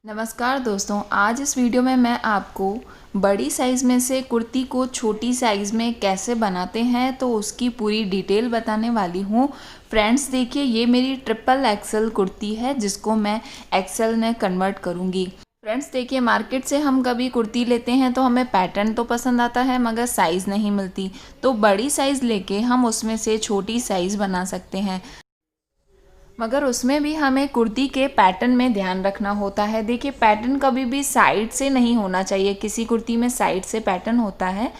नमस्कार दोस्तों, आज इस वीडियो में मैं आपको बड़ी साइज़ में से कुर्ती को छोटी साइज़ में कैसे बनाते हैं तो उसकी पूरी डिटेल बताने वाली हूँ। फ्रेंड्स देखिए, ये मेरी ट्रिपल एक्सेल कुर्ती है जिसको मैं एक्सेल में कन्वर्ट करूँगी। फ्रेंड्स देखिए, मार्केट से हम कभी कुर्ती लेते हैं तो हमें पैटर्न तो पसंद आता है मगर साइज़ नहीं मिलती, तो बड़ी साइज़ लेके हम उसमें से छोटी साइज़ बना सकते हैं। मगर उसमें भी हमें कुर्ती के पैटर्न में ध्यान रखना होता है। देखिए, पैटर्न कभी भी साइड से नहीं होना चाहिए। किसी कुर्ती में साइड से पैटर्न होता है,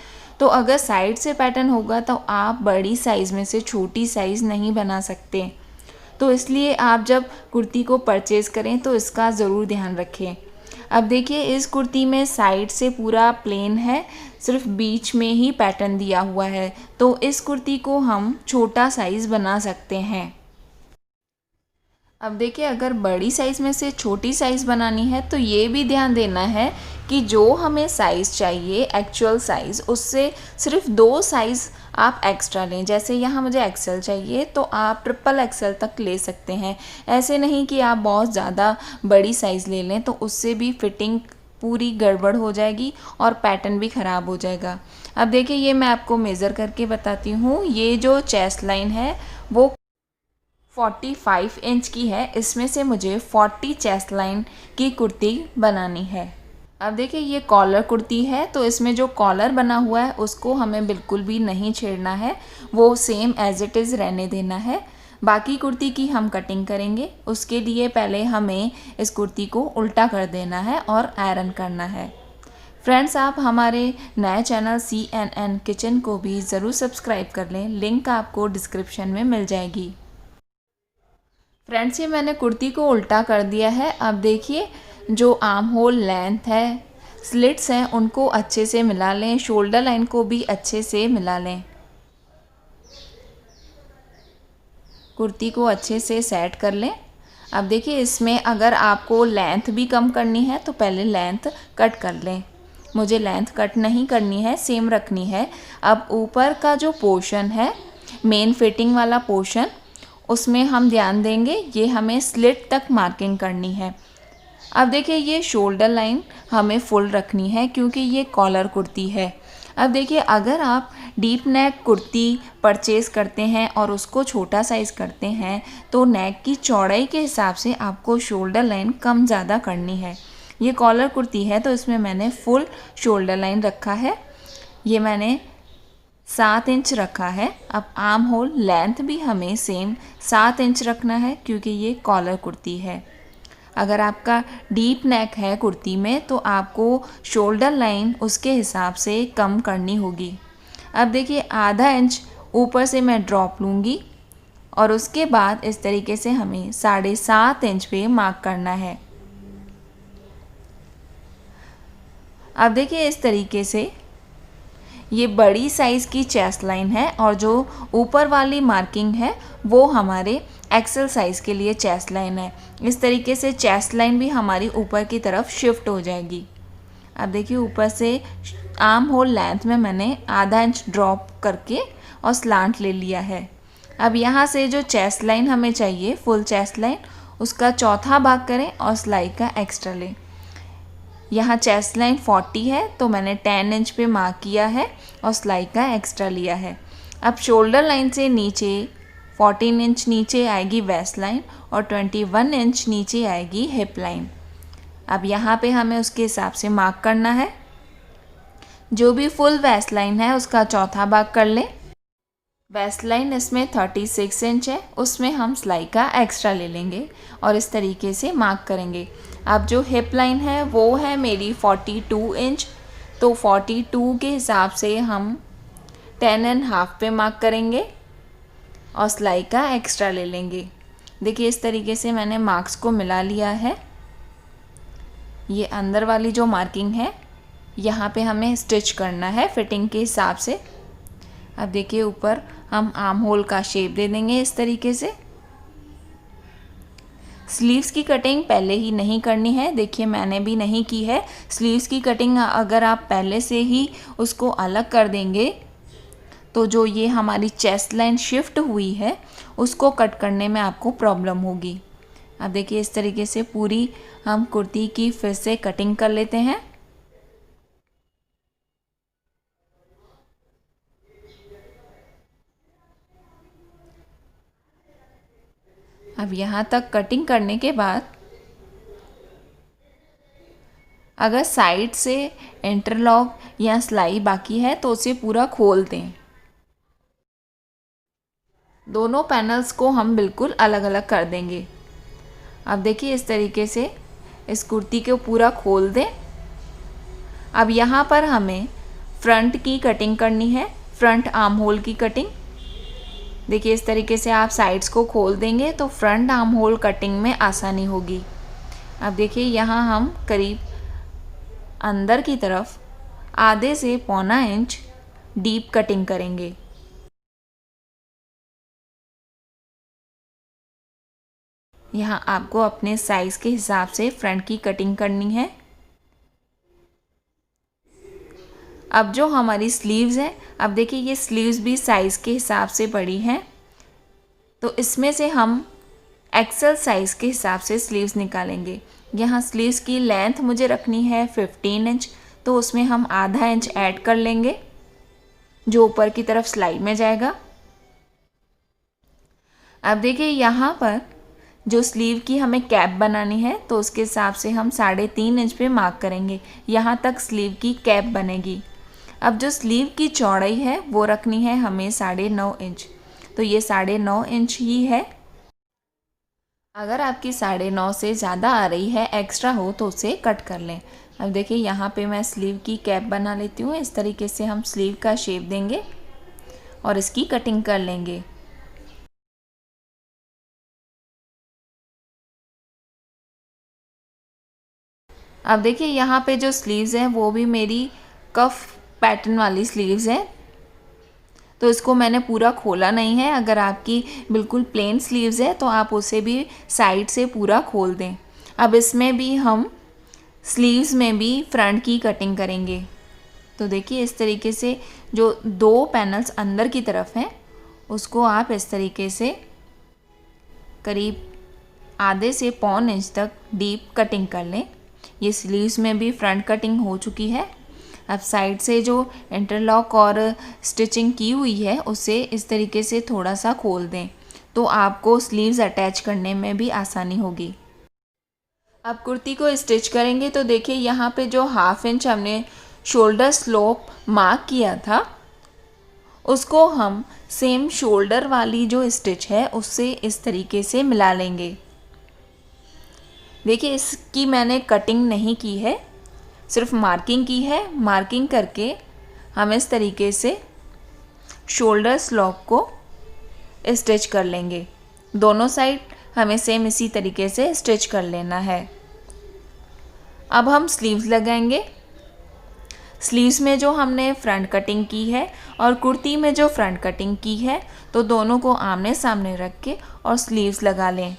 तो अगर साइड से पैटर्न होगा तो आप बड़ी साइज़ में से छोटी साइज़ नहीं बना सकते। तो इसलिए आप जब कुर्ती को परचेज़ करें तो इसका ज़रूर ध्यान रखें। अब देखिए, इस कुर्ती में साइड से पूरा प्लेन है, सिर्फ बीच में ही पैटर्न दिया हुआ है, तो इस कुर्ती को हम छोटा साइज़ बना सकते हैं। अब देखिए, अगर बड़ी साइज़ में से छोटी साइज़ बनानी है तो ये भी ध्यान देना है कि जो हमें साइज़ चाहिए एक्चुअल साइज़, उससे सिर्फ 2 साइज़ आप एक्स्ट्रा लें। जैसे यहाँ मुझे एक्सेल चाहिए तो आप ट्रिपल एक्सेल तक ले सकते हैं। ऐसे नहीं कि आप बहुत ज़्यादा बड़ी साइज़ ले लें, तो उससे भी फिटिंग पूरी गड़बड़ हो जाएगी और पैटर्न भी ख़राब हो जाएगा। अब देखिए, ये मैं आपको मेज़र करके बताती हूँ। ये जो चेस्ट लाइन है वो 45 इंच की है। इसमें से मुझे 40 चेस्ट लाइन की कुर्ती बनानी है। अब देखिए, ये कॉलर कुर्ती है तो इसमें जो कॉलर बना हुआ है उसको हमें बिल्कुल भी नहीं छेड़ना है, वो सेम एज इट इज़ रहने देना है। बाकी कुर्ती की हम कटिंग करेंगे। उसके लिए पहले हमें इस कुर्ती को उल्टा कर देना है और आयरन करना है। फ्रेंड्स, आप हमारे नए चैनल CNN किचन को भी ज़रूर सब्सक्राइब कर लें। लिंक आपको डिस्क्रिप्शन में मिल जाएगी। फ्रेंड्स, ये मैंने कुर्ती को उल्टा कर दिया है। अब देखिए, जो आर्म होल लेंथ है, स्लिट्स हैं, उनको अच्छे से मिला लें। शोल्डर लाइन को भी अच्छे से मिला लें। कुर्ती को अच्छे से सेट कर लें। अब देखिए, इसमें अगर आपको लेंथ भी कम करनी है तो पहले लेंथ कट कर लें। मुझे लेंथ कट नहीं करनी है, सेम रखनी है। अब ऊपर का जो पोर्शन है, मेन फिटिंग वाला पोर्शन, उसमें हम ध्यान देंगे। ये हमें स्लिट तक मार्किंग करनी है। अब देखिए, ये शोल्डर लाइन हमें फुल रखनी है क्योंकि ये कॉलर कुर्ती है। अब देखिए, अगर आप डीप नेक कुर्ती परचेज़ करते हैं और उसको छोटा साइज़ करते हैं तो नेक की चौड़ाई के हिसाब से आपको शोल्डर लाइन कम ज़्यादा करनी है। ये कॉलर कुर्ती है तो इसमें मैंने फुल शोल्डर लाइन रखा है। ये मैंने 7 इंच रखा है। अब आर्म होल लेंथ भी हमें सेम 7 इंच रखना है क्योंकि ये कॉलर कुर्ती है। अगर आपका डीप नेक है कुर्ती में तो आपको शोल्डर लाइन उसके हिसाब से कम करनी होगी। अब देखिए, आधा इंच ऊपर से मैं ड्रॉप लूँगी और उसके बाद इस तरीके से हमें 7.5 इंच पे मार्क करना है। अब देखिए, इस तरीके से ये बड़ी साइज़ की चेस्ट लाइन है और जो ऊपर वाली मार्किंग है वो हमारे एक्सेल साइज़ के लिए चेस्ट लाइन है। इस तरीके से चेस्ट लाइन भी हमारी ऊपर की तरफ शिफ्ट हो जाएगी। अब देखिए, ऊपर से आर्म होल लेंथ में मैंने आधा इंच ड्रॉप करके और स्लांट ले लिया है। अब यहाँ से जो चेस्ट लाइन हमें चाहिए, फुल चेस्ट लाइन, उसका चौथा भाग करें और सिलाई का एक्स्ट्रा लें। यहाँ चेस्ट लाइन 40 है तो मैंने 10 इंच पे मार्क किया है और सिलाई का एक्स्ट्रा लिया है। अब शोल्डर लाइन से नीचे 14 इंच नीचे आएगी वेस्ट लाइन और 21 इंच नीचे आएगी हिप लाइन। अब यहाँ पे हमें उसके हिसाब से मार्क करना है। जो भी फुल वेस्ट लाइन है उसका चौथा भाग कर लें। वेस्ट लाइन इसमें 36 इंच है, उसमें हम सिलाई का एक्स्ट्रा ले लेंगे और इस तरीके से मार्क करेंगे। अब जो हिप लाइन है वो है मेरी 42 इंच, तो 42 के हिसाब से हम 10.5 पे मार्क करेंगे और सिलाई का एक्स्ट्रा ले लेंगे। देखिए, इस तरीके से मैंने मार्क्स को मिला लिया है। ये अंदर वाली जो मार्किंग है यहाँ पे हमें स्टिच करना है फिटिंग के हिसाब से। अब देखिए, ऊपर हम आर्म होल का शेप दे देंगे इस तरीके से। स्लीव्स की कटिंग पहले ही नहीं करनी है। देखिए, मैंने भी नहीं की है। स्लीव्स की कटिंग अगर आप पहले से ही उसको अलग कर देंगे तो जो ये हमारी चेस्ट लाइन शिफ्ट हुई है उसको कट करने में आपको प्रॉब्लम होगी। अब देखिए इस तरीके से पूरी हम कुर्ती की फिर से कटिंग कर लेते हैं। अब यहाँ तक कटिंग करने के बाद अगर साइड से इंटरलॉक या सिलाई बाकी है तो उसे पूरा खोल दें। दोनों पैनल्स को हम बिल्कुल अलग अलग कर देंगे। अब देखिए इस तरीके से इस कुर्ती को पूरा खोल दें। अब यहाँ पर हमें फ्रंट की कटिंग करनी है, फ्रंट आर्म होल की कटिंग। देखिए इस तरीके से आप साइड्स को खोल देंगे तो फ्रंट आर्म होल कटिंग में आसानी होगी। अब देखिए यहाँ हम करीब अंदर की तरफ आधे से पौना इंच डीप कटिंग करेंगे। यहाँ आपको अपने साइज़ के हिसाब से फ्रंट की कटिंग करनी है। अब जो हमारी स्लीव्स है, अब देखिए ये स्लीव्स भी साइज़ के हिसाब से बड़ी हैं, तो इसमें से हम एक्सेल साइज़ के हिसाब से स्लीव्स निकालेंगे। यहाँ स्लीव्स की लेंथ मुझे रखनी है 15 इंच, तो उसमें हम आधा इंच ऐड कर लेंगे जो ऊपर की तरफ सिलाई में जाएगा। अब देखिए यहाँ पर जो स्लीव की हमें कैप बनानी है तो उसके हिसाब से हम 3.5 इंच पे मार्क करेंगे। यहाँ तक स्लीव की कैप बनेगी। अब जो स्लीव की चौड़ाई है वो रखनी है हमें 9.5 इंच, तो ये 9.5 इंच ही है। अगर आपकी 9.5 से ज़्यादा आ रही है, एक्स्ट्रा हो, तो उसे कट कर लें। अब देखिए यहाँ पे मैं स्लीव की कैप बना लेती हूँ। इस तरीके से हम स्लीव का शेप देंगे और इसकी कटिंग कर लेंगे। अब देखिए यहाँ पे जो स्लीव्स हैं वो भी मेरी कफ पैटर्न वाली स्लीव्स हैं, तो इसको मैंने पूरा खोला नहीं है। अगर आपकी बिल्कुल प्लेन स्लीव्स है तो आप उसे भी साइड से पूरा खोल दें। अब इसमें भी हम स्लीव्स में भी फ्रंट की कटिंग करेंगे। तो देखिए इस तरीके से जो 2 पैनल्स अंदर की तरफ हैं उसको आप इस तरीके से करीब आधे से पौन इंच तक डीप कटिंग कर लें। ये स्लीव्स में भी फ्रंट कटिंग हो चुकी है। अब साइड से जो इंटरलॉक और स्टिचिंग की हुई है उसे इस तरीके से थोड़ा सा खोल दें तो आपको स्लीव्स अटैच करने में भी आसानी होगी। अब कुर्ती को स्टिच करेंगे तो देखिए यहाँ पे जो 1/2 इंच हमने शोल्डर स्लोप मार्क किया था उसको हम सेम शोल्डर वाली जो स्टिच है उससे इस तरीके से मिला लेंगे। देखिए इसकी मैंने कटिंग नहीं की है, सिर्फ मार्किंग की है। मार्किंग करके हम इस तरीके से शोल्डर स्लोप को स्टिच कर लेंगे। दोनों साइड हमें सेम इसी तरीके से स्टिच कर लेना है। अब हम स्लीव्स लगाएंगे। स्लीव्स में जो हमने फ्रंट कटिंग की है और कुर्ती में जो फ्रंट कटिंग की है तो दोनों को आमने सामने रख के और स्लीव्स लगा लें।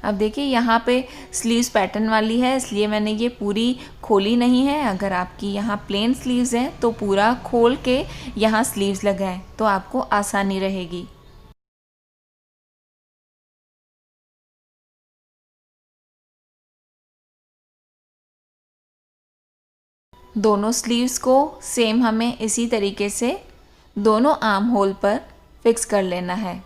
अब देखिए यहाँ पे स्लीव्स पैटर्न वाली है इसलिए मैंने ये पूरी खोली नहीं है। अगर आपकी यहाँ प्लेन स्लीव्स हैं तो पूरा खोल के यहाँ स्लीव्स लगाएं तो आपको आसानी रहेगी। दोनों स्लीव्स को सेम हमें इसी तरीके से दोनों आर्म होल पर फिक्स कर लेना है।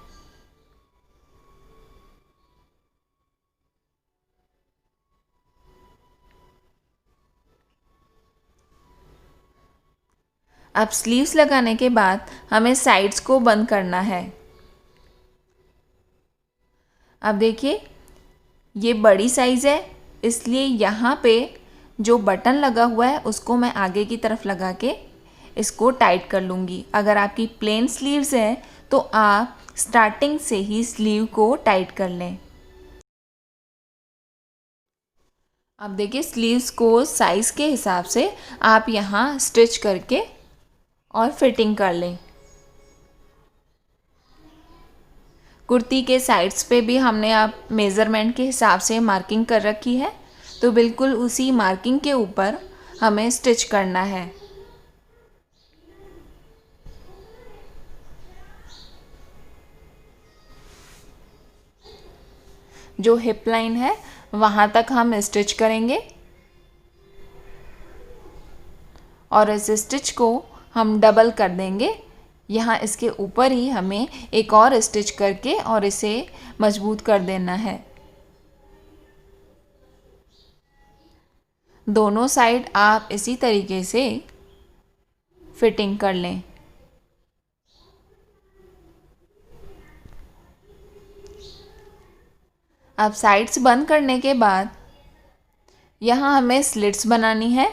अब स्लीव्स लगाने के बाद हमें साइड्स को बंद करना है। अब देखिए ये बड़ी साइज़ है इसलिए यहाँ पे जो बटन लगा हुआ है उसको मैं आगे की तरफ लगा के इसको टाइट कर लूँगी। अगर आपकी प्लेन स्लीव्स है तो आप स्टार्टिंग से ही स्लीव को टाइट कर लें। अब देखिए स्लीव्स को साइज़ के हिसाब से आप यहाँ स्टिच करके और फिटिंग कर लें। कुर्ती के साइड्स पे भी हमने आप मेज़रमेंट के हिसाब से मार्किंग कर रखी है तो बिल्कुल उसी मार्किंग के ऊपर हमें स्टिच करना है। जो हिप लाइन है वहाँ तक हम स्टिच करेंगे और इस स्टिच को हम डबल कर देंगे। यहाँ इसके ऊपर ही हमें एक और स्टिच करके और इसे मजबूत कर देना है। दोनों साइड आप इसी तरीके से फिटिंग कर लें। अब साइड्स बंद करने के बाद यहाँ हमें स्लिट्स बनानी है।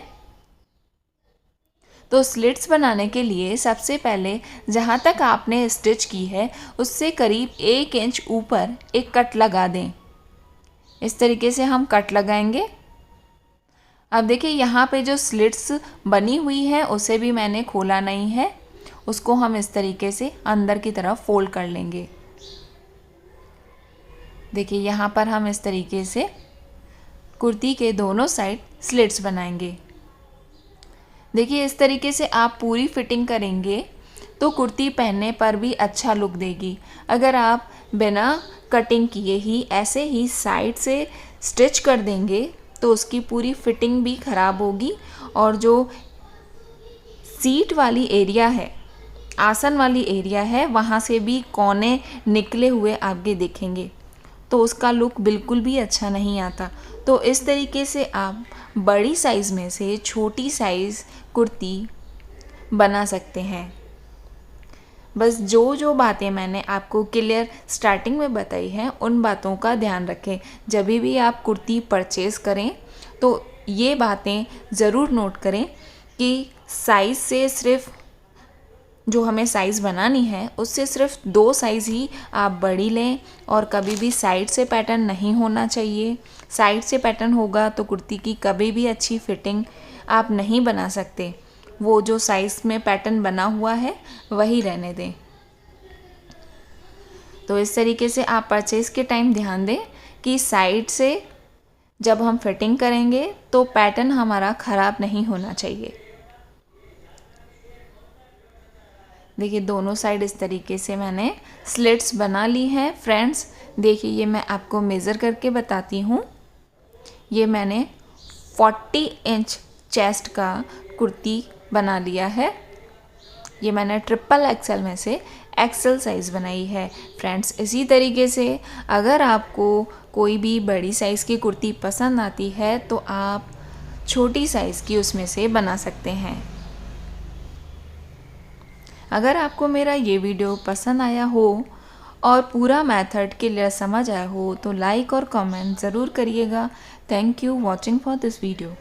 तो स्लिट्स बनाने के लिए सबसे पहले जहाँ तक आपने स्टिच की है उससे करीब 1 इंच ऊपर एक कट लगा दें। इस तरीके से हम कट लगाएंगे। अब देखिए यहाँ पे जो स्लिट्स बनी हुई है उसे भी मैंने खोला नहीं है, उसको हम इस तरीके से अंदर की तरफ फोल्ड कर लेंगे। देखिए यहाँ पर हम इस तरीके से कुर्ती के दोनों साइड स्लिट्स बनाएंगे। देखिए इस तरीके से आप पूरी फिटिंग करेंगे तो कुर्ती पहनने पर भी अच्छा लुक देगी। अगर आप बिना कटिंग किए ही ऐसे ही साइड से स्टिच कर देंगे तो उसकी पूरी फिटिंग भी ख़राब होगी और जो सीट वाली एरिया है, आसन वाली एरिया है, वहाँ से भी कोने निकले हुए आपके दिखेंगे तो उसका लुक बिल्कुल भी अच्छा नहीं आता। तो इस तरीके से आप बड़ी साइज़ में से छोटी साइज़ कुर्ती बना सकते हैं। बस जो बातें मैंने आपको क्लियर स्टार्टिंग में बताई हैं उन बातों का ध्यान रखें। जब भी आप कुर्ती परचेज़ करें तो ये बातें ज़रूर नोट करें कि साइज़ से सिर्फ जो हमें साइज़ बनानी है उससे सिर्फ 2 साइज़ ही आप बड़ी लें और कभी भी साइड से पैटर्न नहीं होना चाहिए। साइड से पैटर्न होगा तो कुर्ती की कभी भी अच्छी फिटिंग आप नहीं बना सकते। वो जो साइज़ में पैटर्न बना हुआ है वही रहने दें। तो इस तरीके से आप परचेज़ के टाइम ध्यान दें कि साइड से जब हम फिटिंग करेंगे तो पैटर्न हमारा ख़राब नहीं होना चाहिए। देखिए दोनों साइड इस तरीके से मैंने स्लिट्स बना ली हैं। फ्रेंड्स देखिए ये मैं आपको मेज़र करके बताती हूँ। ये मैंने 40 इंच चेस्ट का कुर्ती बना लिया है। ये मैंने ट्रिपल एक्सेल में से एक्सेल साइज़ बनाई है। फ्रेंड्स इसी तरीके से अगर आपको कोई भी बड़ी साइज़ की कुर्ती पसंद आती है तो आप छोटी साइज़ की उसमें से बना सकते हैं। अगर आपको मेरा ये वीडियो पसंद आया हो और पूरा मेथड क्लियर समझ आया हो तो लाइक और कमेंट ज़रूर करिएगा। Thank you watching for this video.